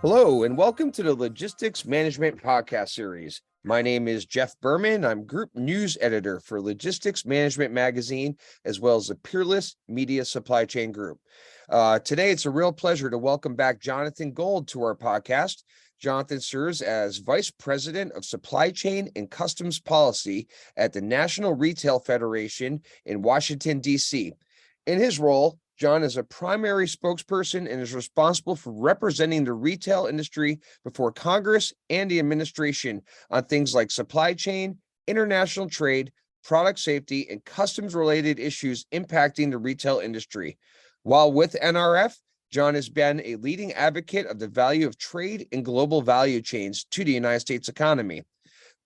Hello, and welcome to the Logistics Management Podcast Series. My name is Jeff Berman. I'm Group News Editor for Logistics Management Magazine, as well as the Peerless Media Supply Chain Group. Today, it's a real pleasure to welcome back Jonathan Gold to our podcast. Jonathan serves as Vice President of Supply Chain and Customs Policy at the National Retail Federation in Washington, D.C. In his role, John is a primary spokesperson and is responsible for representing the retail industry before Congress and the administration on things like supply chain, international trade, product safety, and customs-related issues impacting the retail industry. While with NRF, John has been a leading advocate of the value of trade and global value chains to the United States economy.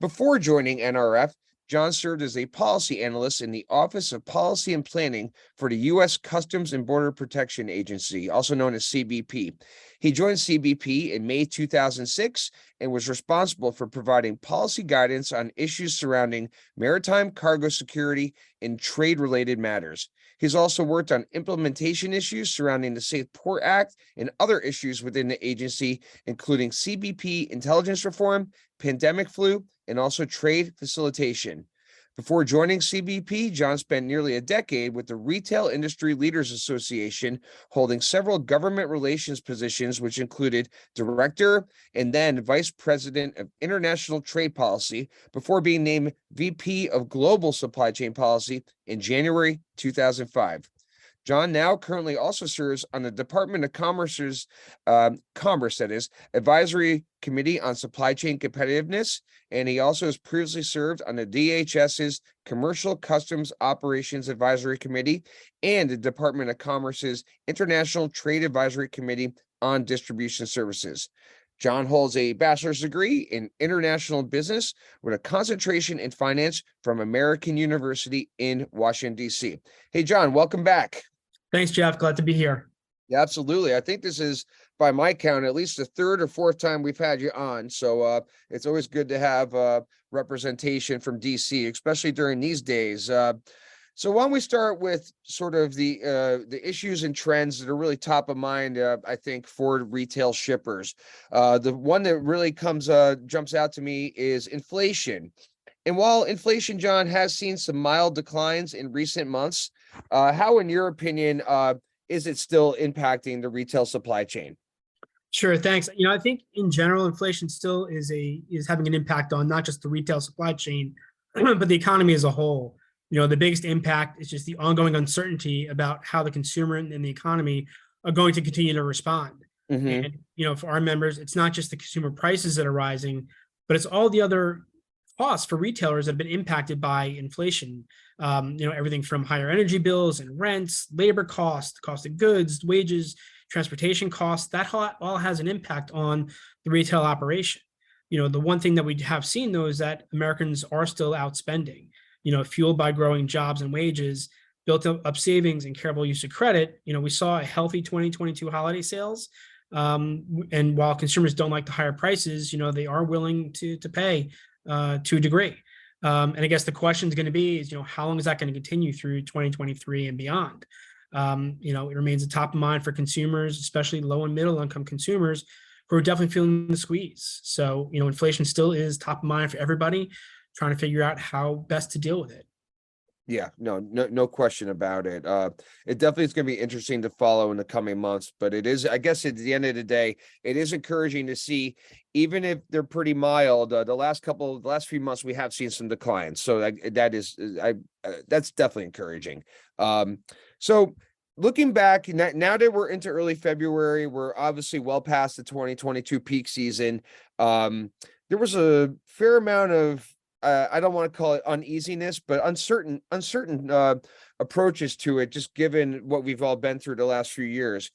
Before joining NRF, John served as a policy analyst in the Office of Policy and Planning for the U.S. Customs and Border Protection Agency, also known as CBP. He joined CBP in May 2006 and was responsible for providing policy guidance on issues surrounding maritime cargo security and trade-related matters. He's also worked on implementation issues surrounding the Safe Port Act and other issues within the agency, including CBP intelligence reform, pandemic flu, and also trade facilitation. Before joining CBP, John spent nearly a decade with the Retail Industry Leaders Association, holding several government relations positions, which included director and then vice president of international trade policy, before being named VP of global supply chain policy in January 2005. John now currently also serves on the Department of Commerce's Advisory Committee on Supply Chain Competitiveness, and he also has previously served on the DHS's Commercial Customs Operations Advisory Committee and the Department of Commerce's International Trade Advisory Committee on Distribution Services. John holds a bachelor's degree in international business with a concentration in finance from American University in Washington, D.C. Hey, John, welcome back. Thanks, Jeff. Glad to be here. Yeah, absolutely. I think this is, by my count, at least the third or fourth time we've had you on. So it's always good to have representation from DC, especially during these days. So why don't we start with sort of the issues and trends that are really top of mind, I think, for retail shippers. The one that really jumps out to me is inflation. And while inflation, John, has seen some mild declines in recent months, how, in your opinion, is it still impacting the retail supply chain? Sure, thanks. I think in general, inflation still is having an impact on not just the retail supply chain, but the economy as a whole. The biggest impact is just the ongoing uncertainty about how the consumer and the economy are going to continue to respond. Mm-hmm. And, for our members, it's not just the consumer prices that are rising, but it's all the other costs for retailers that have been impacted by inflation. Everything from higher energy bills and rents, labor cost of goods, wages, transportation costs, that all has an impact on the retail operation. The one thing that we have seen, though, is that Americans are still outspending, fueled by growing jobs and wages, built up savings and careful use of credit. We saw a healthy 2022 holiday sales. And while consumers don't like the higher prices, they are willing to pay to a degree. And I guess the question is going to be is, how long is that going to continue through 2023 and beyond? It remains a top of mind for consumers, especially low and middle income consumers who are definitely feeling the squeeze. So, inflation still is top of mind for everybody, trying to figure out how best to deal with it. Yeah, no question about it. It definitely is going to be interesting to follow in the coming months, but it is, I guess at the end of the day, it is encouraging to see, even if they're pretty mild, the last few months, we have seen some declines. So that's definitely encouraging. So looking back now that we're into early February, we're obviously well past the 2022 peak season. There was a fair amount of, I don't want to call it uneasiness, but uncertain approaches to it, just given what we've all been through the last few years.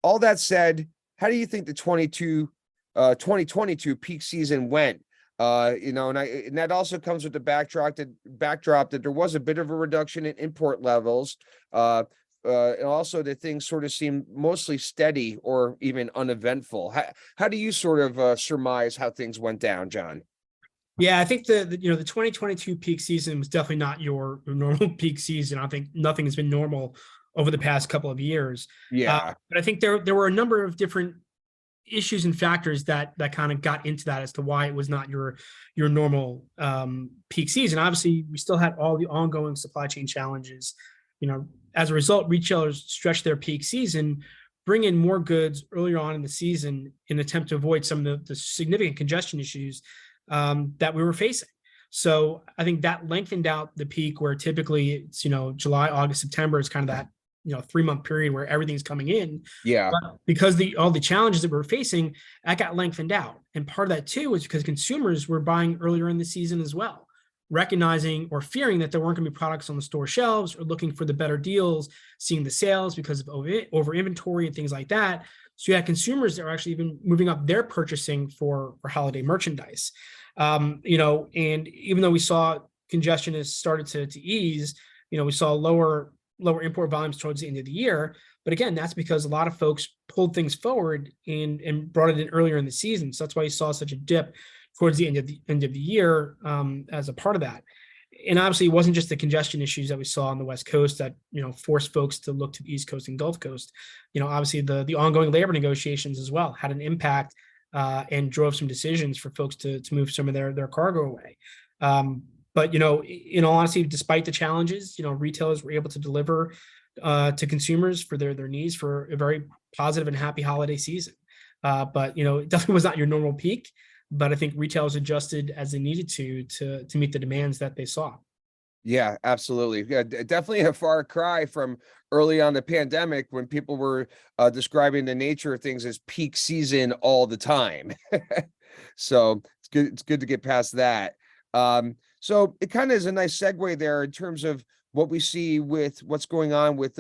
All that said, how do you think the 2022 peak season went? And that also comes with the backdrop that there was a bit of a reduction in import levels, and also that things sort of seem mostly steady or even uneventful. How do you sort of surmise how things went down, John? Yeah, I think the 2022 peak season was definitely not your normal peak season. I think nothing has been normal over the past couple of years. Yeah. But I think there were a number of different issues and factors that kind of got into that as to why it was not your normal peak season. Obviously, we still had all the ongoing supply chain challenges. As a result, retailers stretched their peak season, bring in more goods earlier on in the season in an attempt to avoid some of the significant congestion issues that we were facing. So I think that lengthened out the peak, where typically it's, July, August, September is kind of that 3-month period where everything's coming in. Yeah. But because all the challenges that we're facing, that got lengthened out. And part of that too was because consumers were buying earlier in the season as well, recognizing or fearing that there weren't going to be products on the store shelves, or looking for the better deals, seeing the sales because of over inventory and things like that. So you had consumers that are actually even moving up their purchasing for holiday merchandise. And even though we saw congestion has started to ease, we saw lower import volumes towards the end of the year. But again, that's because a lot of folks pulled things forward and brought it in earlier in the season. So that's why you saw such a dip towards the end of the year as a part of that. And obviously, it wasn't just the congestion issues that we saw on the West Coast that forced folks to look to the East Coast and Gulf Coast. Obviously, the ongoing labor negotiations as well had an impact and drove some decisions for folks to move some of their cargo away. But in all honesty, despite the challenges, retailers were able to deliver to consumers for their needs for a very positive and happy holiday season. But it definitely was not your normal peak. But I think retailers adjusted as they needed to meet the demands that they saw. Yeah, absolutely. Yeah, definitely a far cry from early on the pandemic, when people were describing the nature of things as peak season all the time. So it's good. It's good to get past that. So it kind of is a nice segue there in terms of what we see with what's going on with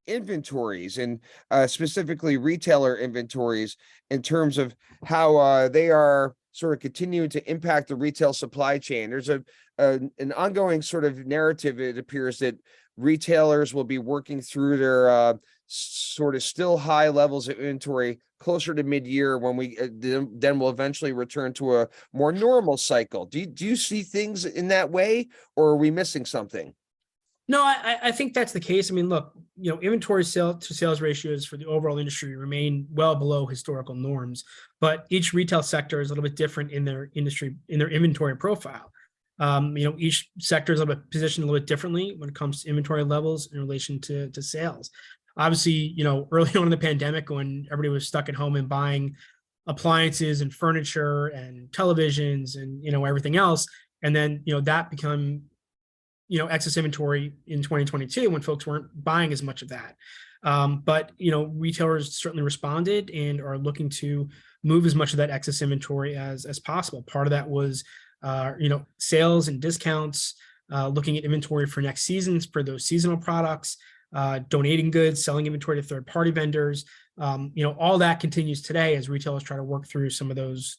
inventories, and specifically retailer inventories, in terms of how they are sort of continuing to impact the retail supply chain. There's an ongoing sort of narrative, it appears, that retailers will be working through their sort of still high levels of inventory closer to mid-year, when we then will eventually return to a more normal cycle. Do you see things in that way, or are we missing something? No, I think that's the case. I mean, look, inventory to sales ratios for the overall industry remain well below historical norms, but each retail sector is a little bit different in their inventory profile. Each sector is a little bit positioned a little bit differently when it comes to inventory levels in relation to sales. Obviously, early on in the pandemic, when everybody was stuck at home and buying appliances and furniture and televisions and everything else, and then that become excess inventory in 2022 when folks weren't buying as much of that. But retailers certainly responded and are looking to move as much of that excess inventory as possible. Part of that was sales and discounts, looking at inventory for next seasons for those seasonal products, donating goods, selling inventory to third-party vendors. All that continues today as retailers try to work through some of those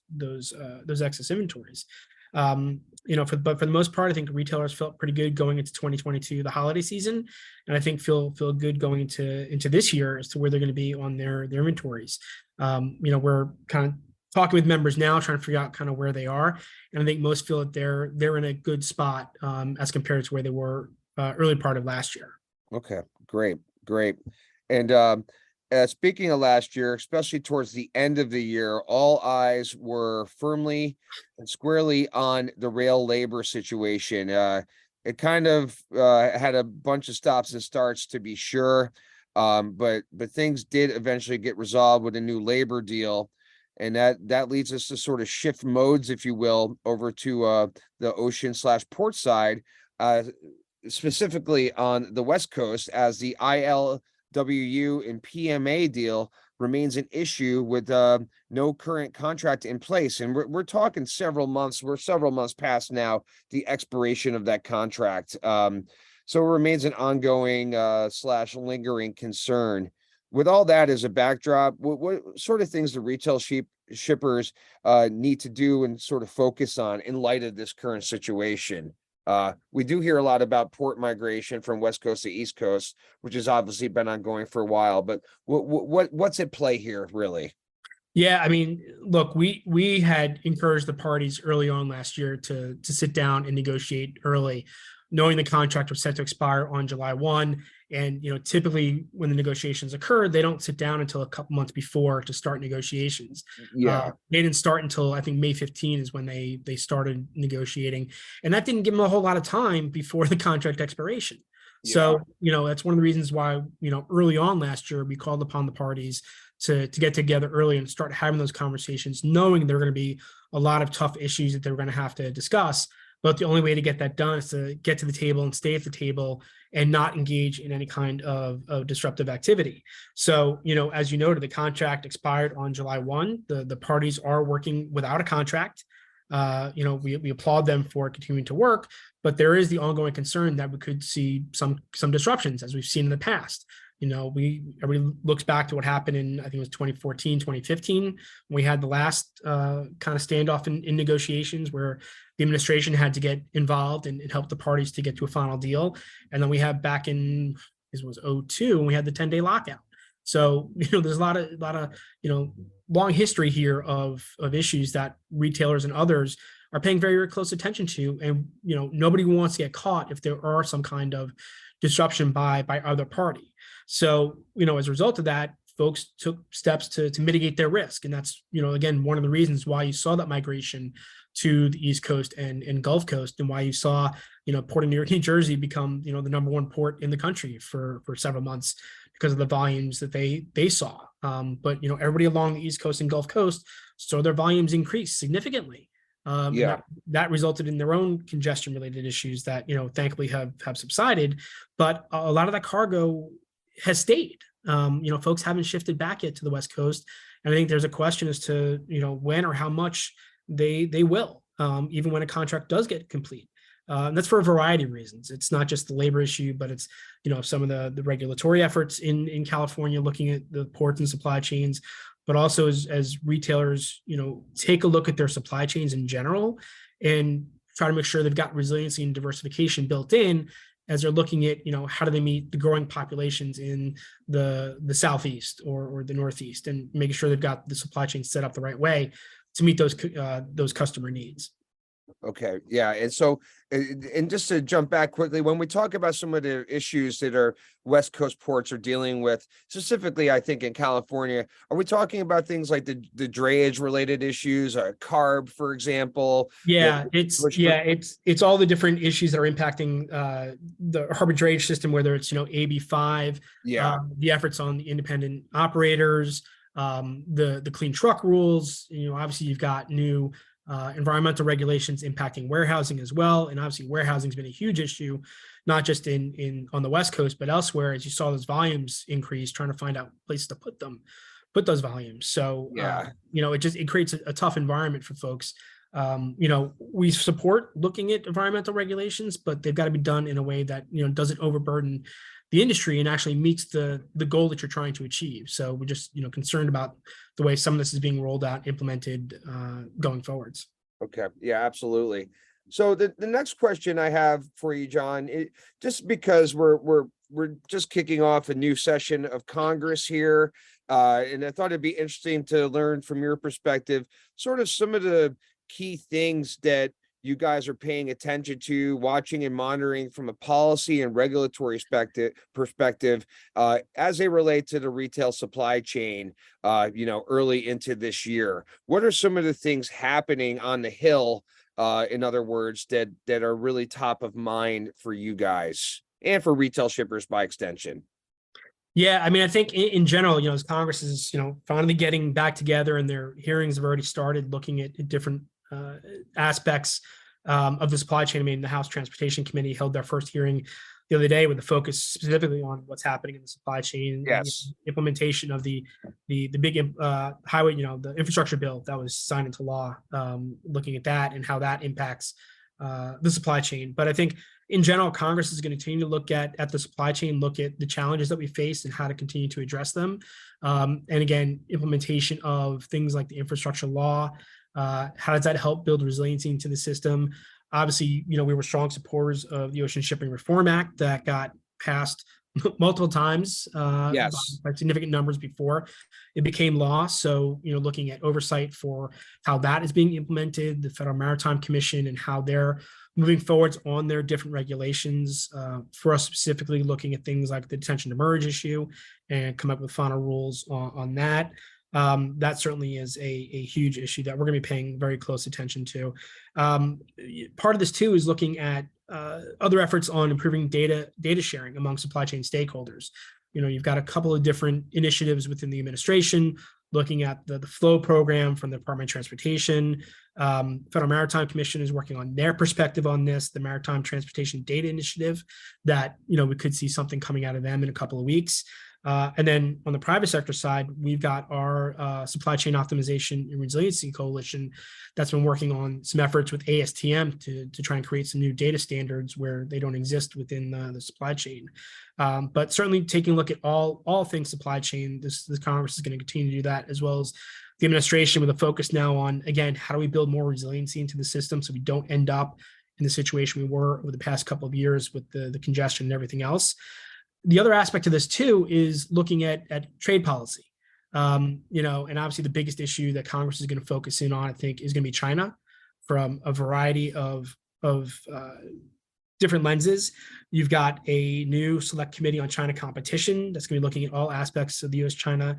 excess inventories. But for the most part, I think retailers felt pretty good going into 2022, the holiday season, and I think feel good going into this year as to where they're going to be on their inventories. We're kind of talking with members now, trying to figure out kind of where they are, and I think most feel that they're in a good spot as compared to where they were early part of last year. Okay, great. And speaking of last year, especially towards the end of the year, all eyes were firmly and squarely on the rail labor situation. It kind of had a bunch of stops and starts, to be sure, but things did eventually get resolved with a new labor deal, and that leads us to sort of shift modes, if you will, over to the ocean/port side, specifically on the West Coast, as the ILWU and PMA deal remains an issue with no current contract in place. And we're talking several months. We're several months past now the expiration of that contract. So it remains an ongoing / lingering concern. With all that as a backdrop, what sort of things do retail shippers need to do and sort of focus on in light of this current situation? We do hear a lot about port migration from West Coast to East Coast, which has obviously been ongoing for a while, but what's at play here, really? Yeah, I mean, look, we had encouraged the parties early on last year to sit down and negotiate early. knowing the contract was set to expire on July 1. And, typically when the negotiations occur, they don't sit down until a couple months before to start negotiations. Yeah. They didn't start until I think May 15 is when they started negotiating. And that didn't give them a whole lot of time before the contract expiration. So, that's one of the reasons why, early on last year, we called upon the parties to get together early and start having those conversations, knowing there are going to be a lot of tough issues that they're going to have to discuss. But the only way to get that done is to get to the table and stay at the table and not engage in any kind of disruptive activity. So, as you noted, the contract expired on July 1. The parties are working without a contract. We applaud them for continuing to work, but there is the ongoing concern that we could see some disruptions, as we've seen in the past. Everybody looks back to what happened in, I think it was 2014, 2015, when we had the last kind of standoff in negotiations where the administration had to get involved and help the parties to get to a final deal. And then we have back in, it was 2002, when we had the 10-day lockout. So, there's a lot of, long history here of issues that retailers and others are paying very, very close attention to. And, nobody wants to get caught if there are some kind of disruption by either party. So, as a result of that, folks took steps to mitigate their risk. And that's, again, one of the reasons why you saw that migration to the East Coast and Gulf Coast, and why you saw, Port of New York, New Jersey become, the number one port in the country for several months because of the volumes that they saw. But, everybody along the East Coast and Gulf Coast saw their volumes increase significantly. That resulted in their own congestion related issues that, thankfully have subsided, but a lot of that cargo has stayed. Folks haven't shifted back yet to the West Coast. And I think there's a question as to, when or how much they will, even when a contract does get complete. And that's for a variety of reasons. It's not just the labor issue, but it's, some of the regulatory efforts in California, looking at the ports and supply chains, but also as retailers, take a look at their supply chains in general and try to make sure they've got resiliency and diversification built in as they're looking at, how do they meet the growing populations in the Southeast or the Northeast, and making sure they've got the supply chain set up the right way to meet those customer needs. Okay. Yeah. And so, and just to jump back quickly, when we talk about some of the issues that our West Coast ports are dealing with, specifically, I think in California, are we talking about things like the drayage related issues, CARB, for example? Yeah, it's all the different issues that are impacting the harbor drayage system, whether it's, AB5, the efforts on the independent operators, the clean truck rules. Obviously you've got new environmental regulations impacting warehousing as well. And obviously warehousing has been a huge issue, not just on the West Coast, but elsewhere, as you saw those volumes increase, trying to find out places to put those volumes. So, it creates a tough environment for folks. We support looking at environmental regulations, but they've got to be done in a way that, doesn't overburden the industry and actually meets the goal that you're trying to achieve. So we're just, concerned about the way some of this is being rolled out, implemented going forwards. Okay. Yeah, absolutely. So the next question I have for you, John, just because we're just kicking off a new session of Congress here, and I thought it'd be interesting to learn from your perspective, sort of some of the key things that you guys are paying attention to, watching and monitoring from a policy and regulatory perspective, as they relate to the retail supply chain, early into this year. What are some of the things happening on the Hill, in other words, that are really top of mind for you guys and for retail shippers by extension? Yeah, I mean, I think in general, as Congress is, finally getting back together and their hearings have already started looking at different aspects of the supply chain. I mean, the House Transportation Committee held their first hearing the other day with a focus specifically on what's happening in the supply chain. Yes. Implementation of the big highway, the infrastructure bill that was signed into law, looking at that and how that impacts the supply chain. But I think in general, Congress is going to continue to look at the supply chain, look at the challenges that we face and how to continue to address them. And again, implementation of things like the infrastructure law. How does that help build resiliency into the system? Obviously, we were strong supporters of the Ocean Shipping Reform Act that got passed multiple times, by significant numbers before it became law. So, looking at oversight for how that is being implemented, the Federal Maritime Commission and how they're moving forwards on their different regulations. For us specifically, looking at things like the detention to merge issue and come up with final rules on that. That certainly is a huge issue that we're going to be paying very close attention to. Part of this too is looking at other efforts on improving data sharing among supply chain stakeholders. You've got a couple of different initiatives within the administration looking at the flow program from the Department of Transportation. Federal Maritime Commission is working on their perspective on this, the Maritime Transportation Data Initiative, that we could see something coming out of them in a couple of weeks. And then on the private sector side, we've got our Supply Chain Optimization and Resiliency Coalition that's been working on some efforts with ASTM to try and create some new data standards where they don't exist within the supply chain. But certainly taking a look at all things supply chain, this Congress is going to continue to do that, as well as the administration, with a focus now on, again, how do we build more resiliency into the system so we don't end up in the situation we were over the past couple of years with the congestion and everything else. The other aspect of this too is looking at trade policy. And obviously the biggest issue that Congress is going to focus in on, I think, is going to be China from a variety of different lenses. You've got a new select committee on China competition that's going to be looking at all aspects of the U.S.-China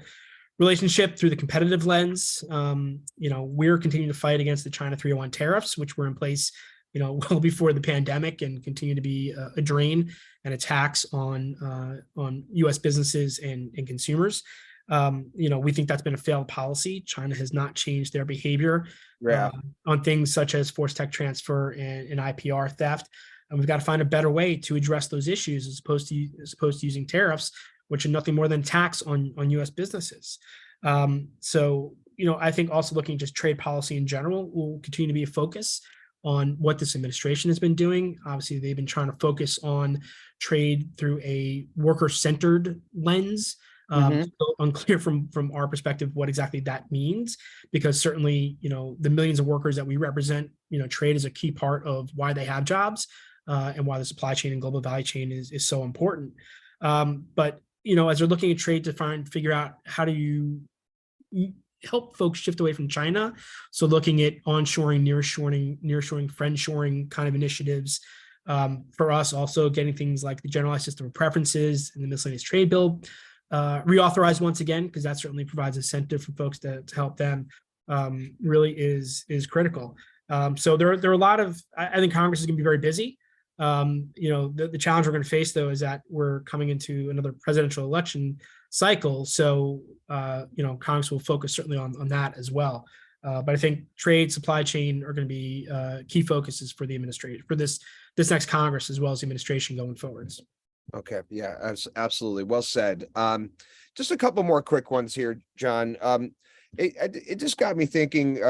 relationship through the competitive lens. We're continuing to fight against the China 301 tariffs, which were in place well before the pandemic, and continue to be a drain and a tax on U.S. businesses and consumers. We think that's been a failed policy. China has not changed their behavior on things such as forced tech transfer and IPR theft. And we've got to find a better way to address those issues as opposed to using tariffs, which are nothing more than tax on U.S. businesses. I think also looking at just trade policy in general will continue to be a focus on what this administration has been doing. Obviously, they've been trying to focus on trade through a worker-centered lens. Still unclear from our perspective what exactly that means, because certainly, the millions of workers that we represent, trade is a key part of why they have jobs and why the supply chain and global value chain is so important. But as they're looking at trade to figure out how do you help folks shift away from China. So looking at onshoring, nearshoring, friendshoring kind of initiatives. For us, also getting things like the generalized system of preferences and the miscellaneous trade bill reauthorized once again, because that certainly provides incentive for folks to help them, really is critical. So there are a lot of, I think Congress is going to be very busy. The challenge we're going to face, though, is that we're coming into another presidential election cycle. So, Congress will focus certainly on that as well. But I think trade, supply chain are going to be key focuses for the administration, for this next Congress, as well as the administration going forwards. Okay. Yeah, absolutely. Well said. Just a couple more quick ones here, John. It just got me thinking,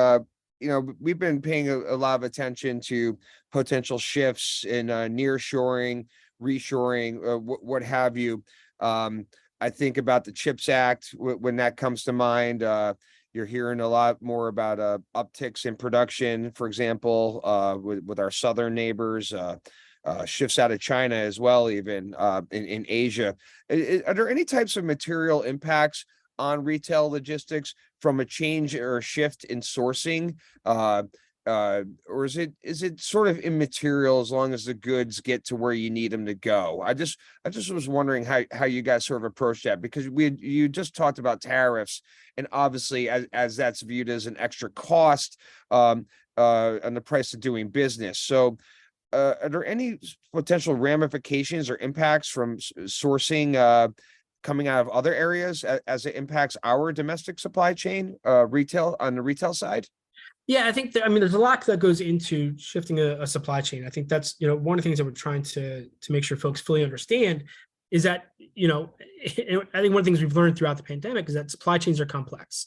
we've been paying a lot of attention to potential shifts in nearshoring, reshoring, what have you. I think about the CHIPS Act when that comes to mind. You're hearing a lot more about upticks in production, for example, with our southern neighbors, shifts out of China as well, even in Asia. Are there any types of material impacts on retail logistics from a change or a shift in sourcing, or is it sort of immaterial as long as the goods get to where you need them to go? I just was wondering how you guys sort of approach that, because you just talked about tariffs, and obviously as that's viewed as an extra cost on the price of doing business. So are there any potential ramifications or impacts from sourcing coming out of other areas as it impacts our domestic supply chain, retail, on the retail side? Yeah, I think there's a lot that goes into shifting a supply chain. I think that's, one of the things that we're trying to make sure folks fully understand is that, I think one of the things we've learned throughout the pandemic is that supply chains are complex.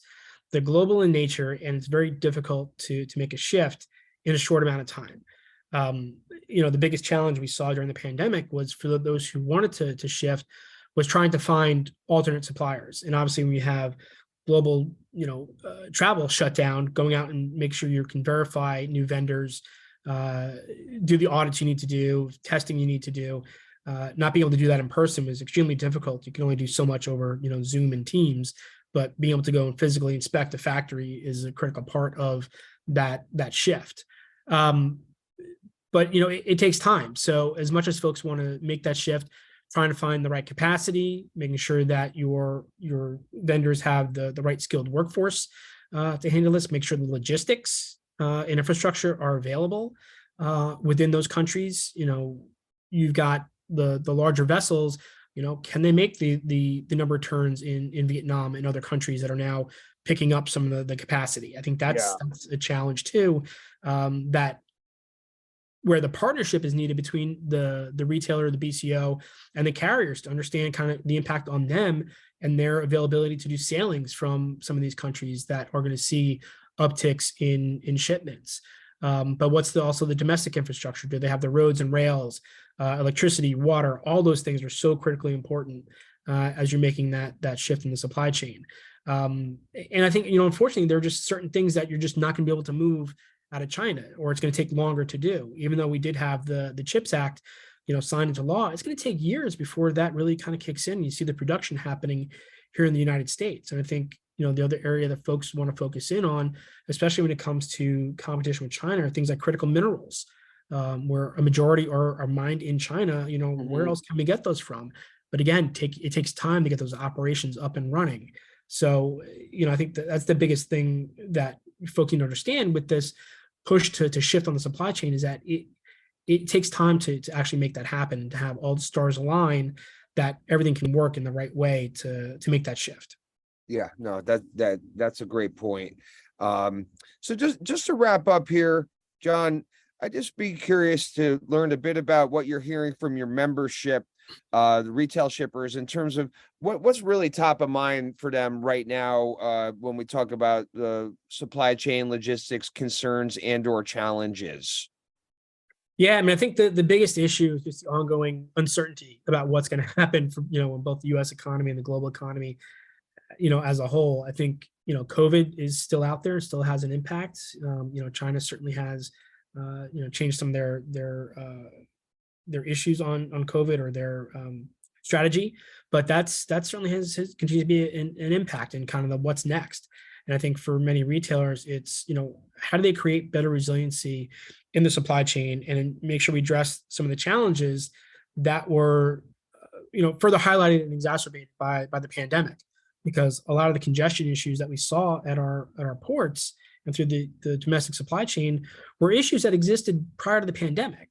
They're global in nature, and it's very difficult to make a shift in a short amount of time. The biggest challenge we saw during the pandemic was for those who wanted to shift was trying to find alternate suppliers. And obviously when you have global, travel shut down, going out and make sure you can verify new vendors, do the audits you need to do, testing you need to do, not being able to do that in person was extremely difficult. You can only do so much over, Zoom and Teams, but being able to go and physically inspect a factory is a critical part of that shift. but it takes time. So as much as folks want to make that shift, trying to find the right capacity, making sure that your vendors have the right skilled workforce to handle this, make sure the logistics and infrastructure are available within those countries. You've got the larger vessels. Can they make the number of turns in Vietnam and other countries that are now picking up some of the capacity? I think that's a challenge too. That where the partnership is needed between the retailer, the BCO, and the carriers to understand kind of the impact on them and their availability to do sailings from some of these countries that are going to see upticks in shipments. But what's also the domestic infrastructure? Do they have the roads and rails, electricity, water? All those things are so critically important as you're making that shift in the supply chain. And I think, unfortunately, there are just certain things that you're just not going to be able to move out of China, or it's going to take longer to do. Even though we did have the CHIPS Act, signed into law, it's going to take years before that really kind of kicks in. You see the production happening here in the United States. And I think, the other area that folks want to focus in on, especially when it comes to competition with China, are things like critical minerals, where a majority are mined in China. Where else can we get those from? But again, it takes time to get those operations up and running. So, I think that's the biggest thing that folks need to understand with this push to shift on the supply chain, is that it takes time to actually make that happen, to have all the stars align, that everything can work in the right way to make that shift. Yeah, no, that's a great point. So just to wrap up here, John, I'd just be curious to learn a bit about what you're hearing from your membership, the retail shippers, in terms of what's really top of mind for them right now when we talk about the supply chain logistics concerns and or challenges. Yeah, I mean, I think the biggest issue is just the ongoing uncertainty about what's going to happen for, in both the U.S. economy and the global economy, as a whole. I think, COVID is still out there, still has an impact. China certainly has, changed some of their issues on COVID, or their strategy, but that certainly has continued to be an impact in kind of the what's next. And I think for many retailers, it's, how do they create better resiliency in the supply chain and make sure we address some of the challenges that were, further highlighted and exacerbated by the pandemic, because a lot of the congestion issues that we saw at our ports and through the domestic supply chain were issues that existed prior to the pandemic.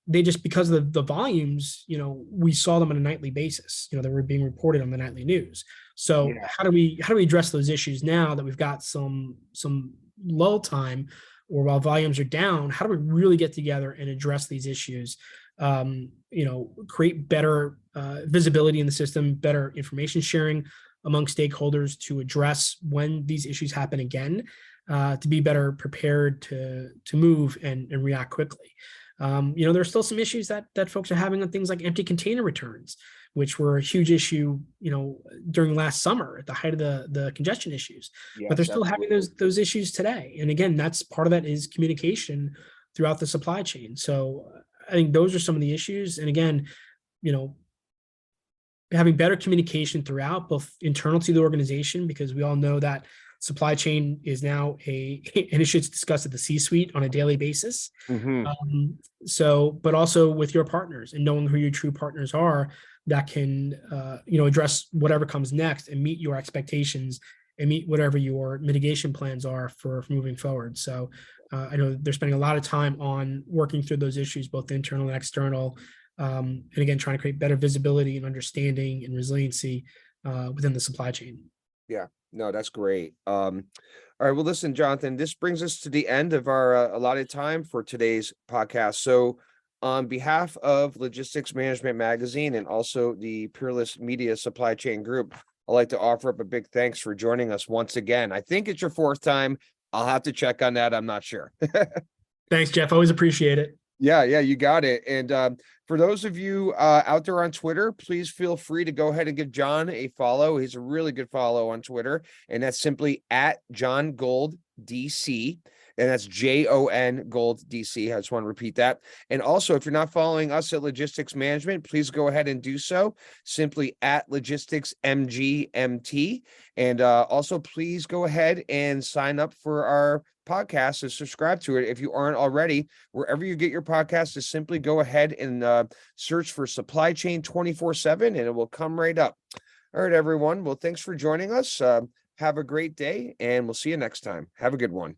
They just, because of the volumes, we saw them on a nightly basis. They were being reported on the nightly news. So how do we address those issues now that we've got some lull time, or while volumes are down? How do we really get together and address these issues? Create better visibility in the system, better information sharing among stakeholders to address when these issues happen again, to be better prepared to move and react quickly. There's still some issues that folks are having on things like empty container returns, which were a huge issue, during last summer at the height of the congestion issues. But they're still having those issues today. And again, that's part of that is communication throughout the supply chain. So I think those are some of the issues. And again, having better communication throughout, both internal to the organization, because we all know that supply chain is now an issue that's discussed at the C-suite on a daily basis. But also with your partners, and knowing who your true partners are that can, address whatever comes next and meet your expectations and meet whatever your mitigation plans are for moving forward. So I know they're spending a lot of time on working through those issues, both internal and external. And again, trying to create better visibility and understanding and resiliency within the supply chain. Yeah, no, that's great. All right, well, listen, Jonathan, this brings us to the end of our allotted time for today's podcast. So on behalf of Logistics Management Magazine and also the Peerless Media Supply Chain Group, I'd like to offer up a big thanks for joining us once again. I think it's your fourth time. I'll have to check on that. I'm not sure. Thanks, Jeff. Always appreciate it. Yeah, you got it. And for those of you out there on Twitter, please feel free to go ahead and give John a follow. He's a really good follow on Twitter, and that's simply at John Gold DC, and that's JON Gold DC. I just want to repeat that. And also, if you're not following us at Logistics Management, please go ahead and do so. Simply at Logistics MGMT. And also, please go ahead and sign up for our podcast is subscribe to it if you aren't already. Wherever you get your podcast, is simply go ahead and search for Supply Chain 24/7 and it will come right up. All right, everyone. Well, thanks for joining us. Have a great day and we'll see you next time. Have a good one.